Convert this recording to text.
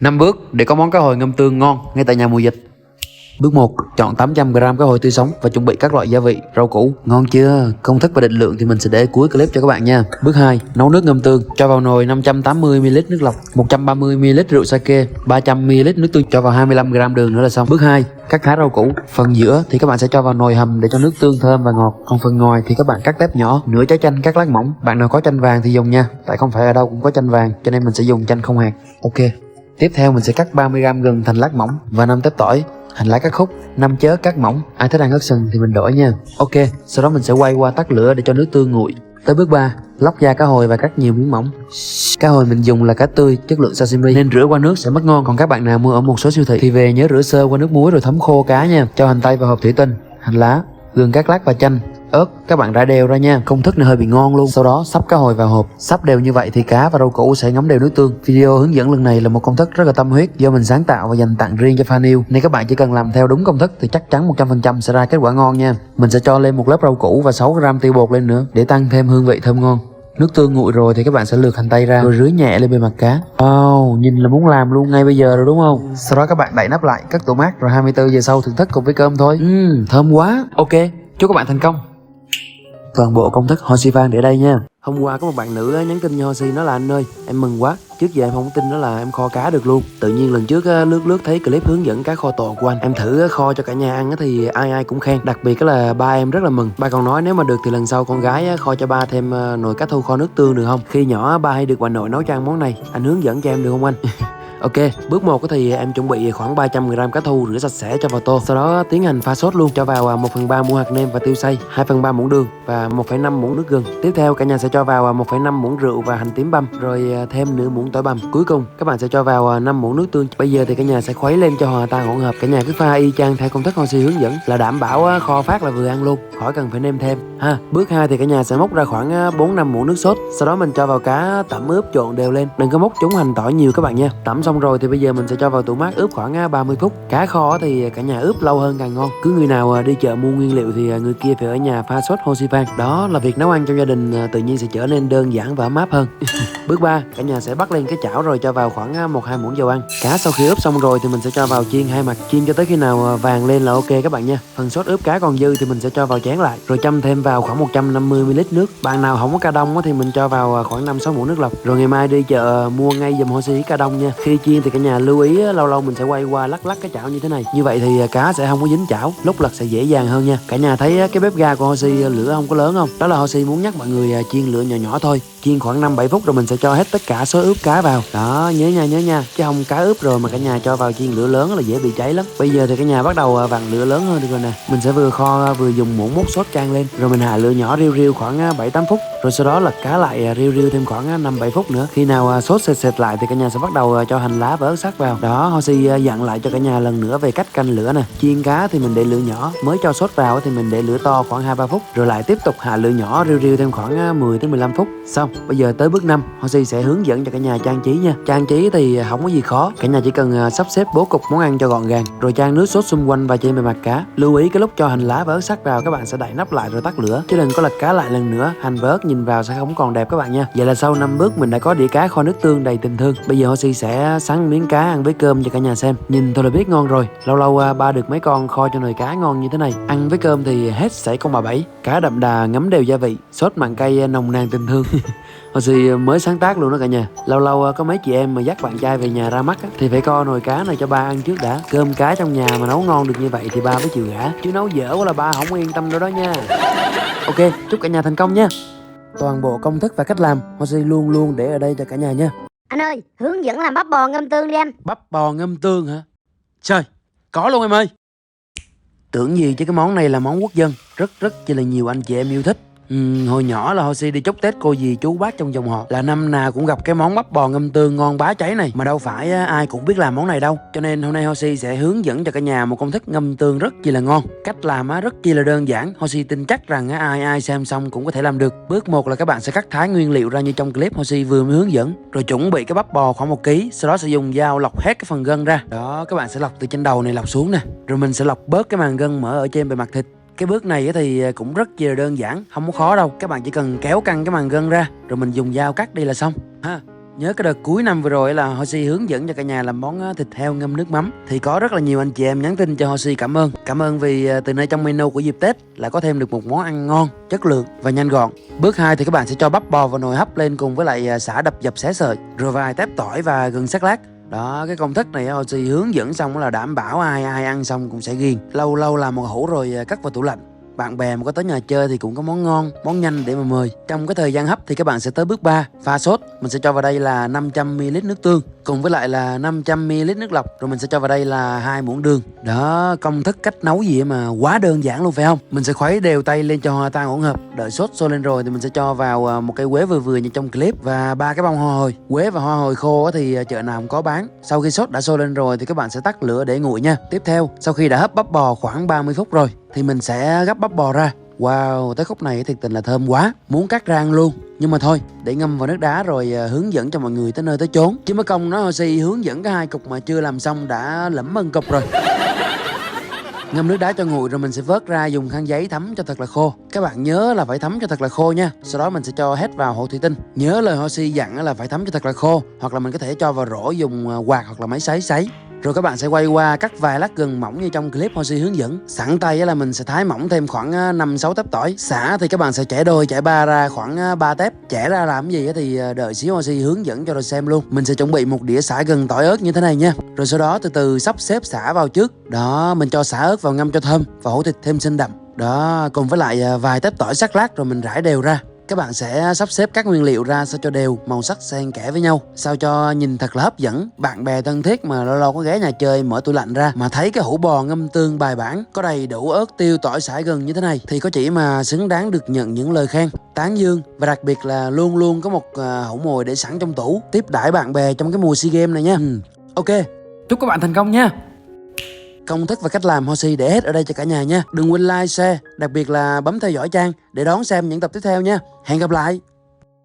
5 bước để có món cá hồi ngâm tương ngon ngay tại nhà mùa dịch. Bước 1. Chọn 800g cá hồi tươi sống và chuẩn bị các loại gia vị, rau củ. Ngon chưa? Công thức và định lượng thì mình sẽ để cuối clip cho các bạn nha. Bước 2. Nấu nước ngâm tương. Cho vào nồi 580ml nước lọc, 130ml rượu sake, 300ml nước tương, cho vào 25g đường nữa là xong. Bước 2. Cắt thái rau củ. Phần giữa thì các bạn sẽ cho vào nồi hầm để cho nước tương thơm và ngọt. Còn phần ngoài thì các bạn cắt tép nhỏ. Nửa trái chanh cắt lát mỏng. Bạn nào có chanh vàng thì dùng nha. Tại không phải ở đâu cũng có chanh vàng, cho nên mình sẽ dùng chanh không hạt. Ok. Tiếp theo mình sẽ cắt 30g gừng thành lát mỏng và 5 tép tỏi. Hành lá cắt khúc, 5 chớ cắt mỏng. Ai thích ăn ớt sừng thì mình đổi nha. Ok, sau đó mình sẽ quay qua tắt lửa để cho nước tương nguội. Tới bước 3. Lóc da cá hồi và cắt nhiều miếng mỏng. Cá hồi mình dùng là cá tươi, chất lượng sashimi nên rửa qua nước sẽ mất ngon. Còn các bạn nào mua ở một số siêu thị thì về nhớ rửa sơ qua nước muối rồi thấm khô cá nha. Cho hành tây vào hộp thủy tinh, hành lá, gừng cắt lát và chanh, ớt các bạn rải đều ra nha. Công thức này hơi bị ngon luôn. Sau đó sắp cá hồi vào hộp, sắp đều như vậy thì cá và rau củ sẽ ngấm đều nước tương. Video hướng dẫn lần này là một công thức rất là tâm huyết do mình sáng tạo và dành tặng riêng cho fan yêu, nên các bạn chỉ cần làm theo đúng công thức thì chắc chắn 100% sẽ ra kết quả ngon nha. Mình sẽ cho lên một lớp rau củ và 6g tiêu bột lên nữa để tăng thêm hương vị thơm ngon. Nước tương nguội rồi thì các bạn sẽ lược hành tây ra rồi rưới nhẹ lên bề mặt cá. Wow, nhìn là muốn làm luôn ngay bây giờ rồi đúng không? Sau đó các bạn đậy nắp lại, cất tủ mát rồi 24 giờ sau thưởng thức cùng với cơm thôi. Thơm quá. Ok, chúc các bạn thành công. Toàn bộ công thức Hoshi Fan để đây nha. Hôm qua có một bạn nữ nhắn tin cho Hoshi, nó là anh ơi, em mừng quá. Trước giờ em không tin đó là em kho cá được luôn. Tự nhiên lần trước lướt thấy clip hướng dẫn cá kho tộ của anh, em thử kho cho cả nhà ăn thì ai cũng khen. Đặc biệt là ba em rất là mừng. Ba còn nói nếu mà được thì lần sau con gái kho cho ba thêm nồi cá thu kho nước tương được không? Khi nhỏ ba hay được bà nội nấu cho ăn món này, anh hướng dẫn cho em được không anh? Ok, bước 1 thì em chuẩn bị khoảng 300g cá thu rửa sạch sẽ cho vào tô. Sau đó tiến hành pha sốt luôn, cho vào 1/3 muỗng hạt nêm và tiêu xay, 2/3 muỗng đường và 1,5 muỗng nước gừng. Tiếp theo cả nhà sẽ cho vào 1,5 muỗng rượu và hành tím băm, rồi thêm nửa muỗng tỏi băm. Cuối cùng các bạn sẽ cho vào 5 muỗng nước tương. Bây giờ thì cả nhà sẽ khuấy lên cho hòa tan hỗn hợp. Cả nhà cứ pha y chang theo công thức Hoshi hướng dẫn là đảm bảo kho phát là vừa ăn luôn, khỏi cần phải nêm thêm ha. Bước 2 thì cả nhà sẽ múc ra khoảng 4-5 muỗng nước sốt. Sau đó mình cho vào cá tẩm ướp trộn đều lên, đừng có múc chúng hành tỏi nhiều các bạn nha. Tẩm xong rồi thì bây giờ mình sẽ cho vào tủ mát ướp khoảng 30 phút. Cá kho thì cả nhà ướp lâu hơn càng ngon. Cứ người nào đi chợ mua nguyên liệu thì người kia phải ở nhà pha sốt Hoshi Fan. Đó là việc nấu ăn trong gia đình tự nhiên sẽ trở nên đơn giản và ấm áp hơn. Bước 3, cả nhà sẽ bắt lên cái chảo rồi cho vào khoảng 1-2 muỗng dầu ăn. Cá sau khi ướp xong rồi thì mình sẽ cho vào chiên hai mặt, chiên cho tới khi nào vàng lên là ok các bạn nha. Phần sốt ướp cá còn dư thì mình sẽ cho vào chén lại, rồi châm thêm vào khoảng 150ml nước. Bạn nào không có ca đông thì mình cho vào khoảng 5-6 muỗng nước lọc. Rồi ngày mai đi chợ mua ngay giùm Hoshi ca đông nha. Khi chiên thì cả nhà lưu ý lâu lâu mình sẽ quay qua lắc cái chảo như thế này. Như vậy thì cá sẽ không có dính chảo, lúc lật sẽ dễ dàng hơn nha. Cả nhà thấy cái bếp ga của Hoshi lửa không có lớn không? Đó là Hoshi muốn nhắc mọi người chiên lửa nhỏ nhỏ thôi. Chiên khoảng 5-7 phút rồi mình sẽ cho hết tất cả số ướp cá vào. Đó, nhớ nha, chứ không cá ướp rồi mà cả nhà cho vào chiên lửa lớn là dễ bị cháy lắm. Bây giờ thì cả nhà bắt đầu vặn lửa lớn hơn được rồi nè. Mình sẽ vừa kho vừa dùng muỗng múc sốt chan lên, rồi mình hạ lửa nhỏ riu khoảng 7-8 phút, rồi sau đó lật cá lại riu thêm khoảng 5-7 phút nữa. Khi nào sốt sệt lại thì cả nhà sẽ bắt đầu cho hành lá và ớt sắc vào. Đó, Hoshi dặn lại cho cả nhà lần nữa về cách canh lửa nè. Chiên cá thì mình để lửa nhỏ, mới cho sốt vào thì mình để lửa to khoảng 2-3 phút, rồi lại tiếp tục hạ lửa nhỏ riu thêm khoảng 10-15 phút. Xong, bây giờ tới bước 5, Hoshi sẽ hướng dẫn cho cả nhà trang trí nha. Trang trí thì không có gì khó, cả nhà chỉ cần sắp xếp bố cục món ăn cho gọn gàng, rồi chan nước sốt xung quanh và trên bề mặt cá. Lưu ý cái lúc cho hành lá và ớt sắc vào các bạn sẽ đậy nắp lại rồi tắt lửa, chứ đừng có lật cá lại lần nữa, hành và ớt nhìn vào sẽ không còn đẹp các bạn nha. Vậy là sau 5 bước mình đã có đĩa cá kho nước tương đầy tình thương. Bây giờ Hoshi sẽ sắn miếng cá ăn với cơm cho cả nhà xem. Nhìn thôi là biết ngon rồi. Lâu lâu ba được mấy con kho cho nồi cá ngon như thế này, ăn với cơm thì hết sảy con bà bảy. Cá đậm đà ngấm đều gia vị, sốt mặn cay nồng nàn tình thương. Hoshi mới sáng tác luôn đó cả nhà. Lâu lâu có mấy chị em mà dắt bạn trai về nhà ra mắt thì phải co nồi cá này cho ba ăn trước đã. Cơm cá trong nhà mà nấu ngon được như vậy thì ba mới chịu gả, chứ nấu dở quá là ba không yên tâm đâu đó nha. Ok, chúc cả nhà thành công nha. Toàn bộ công thức và cách làm Hoshi luôn để ở đây cho cả nhà nha. Anh ơi, hướng dẫn làm bắp bò ngâm tương đi anh. Bắp bò ngâm tương hả? Trời, có luôn em ơi. Tưởng gì chứ cái món này là món quốc dân, rất chỉ là nhiều anh chị em yêu thích. Hồi nhỏ là Hoshi đi chúc Tết cô dì chú bác trong dòng họ là năm nào cũng gặp cái món bắp bò ngâm tương ngon bá cháy này, mà đâu phải ai cũng biết làm món này đâu. Cho nên hôm nay Hoshi sẽ hướng dẫn cho cả nhà một công thức ngâm tương rất chi là ngon. Cách làm rất chi là đơn giản, Hoshi tin chắc rằng ai xem xong cũng có thể làm được. Bước 1 là các bạn sẽ cắt thái nguyên liệu ra như trong clip Hoshi vừa mới hướng dẫn, rồi chuẩn bị cái bắp bò khoảng 1 kg. Sau đó sẽ dùng dao lọc hết cái phần gân ra. Đó, các bạn sẽ lọc từ trên đầu này lọc xuống nè, rồi mình sẽ lọc bớt cái màng gân mỡ ở trên bề mặt thịt. Cái bước này thì cũng rất chi là đơn giản, không có khó đâu. Các bạn chỉ cần kéo căng cái màng gân ra, rồi mình dùng dao cắt đi là xong ha. Nhớ cái đợt cuối năm vừa rồi là Hoshi hướng dẫn cho cả nhà làm món thịt heo ngâm nước mắm, thì có rất là nhiều anh chị em nhắn tin cho Hoshi cảm ơn vì từ nơi trong menu của dịp Tết là có thêm được một món ăn ngon, chất lượng và nhanh gọn. Bước 2 thì các bạn sẽ cho bắp bò vào nồi hấp lên cùng với lại sả đập dập xé sợi, rồi vài tép tỏi và gừng sắc lát. Đó, cái công thức này Hoshi hướng dẫn xong là đảm bảo ai ăn xong cũng sẽ ghiền. Lâu lâu làm một hũ rồi cất vào tủ lạnh. Bạn bè mà có tới nhà chơi thì cũng có món ngon, món nhanh để mà mời. Trong cái thời gian hấp thì các bạn sẽ tới bước 3, pha sốt. Mình sẽ cho vào đây là 500ml nước tương cùng với lại là 500ml nước lọc, rồi mình sẽ cho vào đây là 2 muỗng đường. Đó, công thức cách nấu gì mà quá đơn giản luôn phải không? Mình sẽ khuấy đều tay lên cho hòa tan hỗn hợp. Đợi sốt sôi lên rồi thì mình sẽ cho vào một cây quế vừa vừa như trong clip và 3 cái bông hoa hồi. Quế và hoa hồi khô thì chợ nào cũng có bán. Sau khi sốt đã sôi lên rồi thì các bạn sẽ tắt lửa để nguội nha. Tiếp theo, sau khi đã hấp bắp bò khoảng 30 phút rồi thì mình sẽ gắp bắp bò ra. Wow, tới khúc này thiệt tình là thơm quá, muốn cắt ra ăn luôn. Nhưng mà thôi, để ngâm vào nước đá rồi hướng dẫn cho mọi người tới nơi tới chốn. Chứ mới công nói Hoshi hướng dẫn cái 2 cục mà chưa làm xong đã lẫm ân cục rồi. Ngâm nước đá cho nguội rồi mình sẽ vớt ra, dùng khăn giấy thấm cho thật là khô. Các bạn nhớ là phải thấm cho thật là khô nha. Sau đó mình sẽ cho hết vào hũ thủy tinh. Nhớ lời Hoshi dặn là phải thấm cho thật là khô, hoặc là mình có thể cho vào rổ dùng quạt hoặc là máy sấy. Rồi các bạn sẽ quay qua cắt vài lát gừng mỏng như trong clip Hoshi hướng dẫn. Sẵn tay là mình sẽ thái mỏng thêm khoảng 5-6 tép tỏi. Sả thì các bạn sẽ chẻ đôi chẻ ba ra khoảng 3 tép. Chẻ ra làm gì thì đợi xíu Hoshi hướng dẫn cho rồi xem luôn. Mình sẽ chuẩn bị một đĩa sả gừng tỏi ớt như thế này nha. Rồi sau đó từ từ sắp xếp sả vào trước. Đó, mình cho sả ớt vào ngâm cho thơm và hũ thịt thêm xinh đậm. Đó, cùng với lại vài tép tỏi sắc lát rồi mình rải đều ra. Các bạn sẽ sắp xếp các nguyên liệu ra sao cho đều, màu sắc xen kẽ với nhau, sao cho nhìn thật là hấp dẫn. Bạn bè thân thiết mà lâu lâu có ghé nhà chơi mở tủ lạnh ra mà thấy cái hũ bò ngâm tương bài bản, có đầy đủ ớt, tiêu, tỏi, sả, gừng như thế này thì có chỉ mà xứng đáng được nhận những lời khen, tán dương, và đặc biệt là luôn luôn có một hũ mồi để sẵn trong tủ tiếp đãi bạn bè trong cái mùa SEA Games này nha. Ok, chúc các bạn thành công nha. Công thức và cách làm Hoshi để hết ở đây cho cả nhà nha. Đừng quên like, share, đặc biệt là bấm theo dõi trang để đón xem những tập tiếp theo nha. Hẹn gặp lại.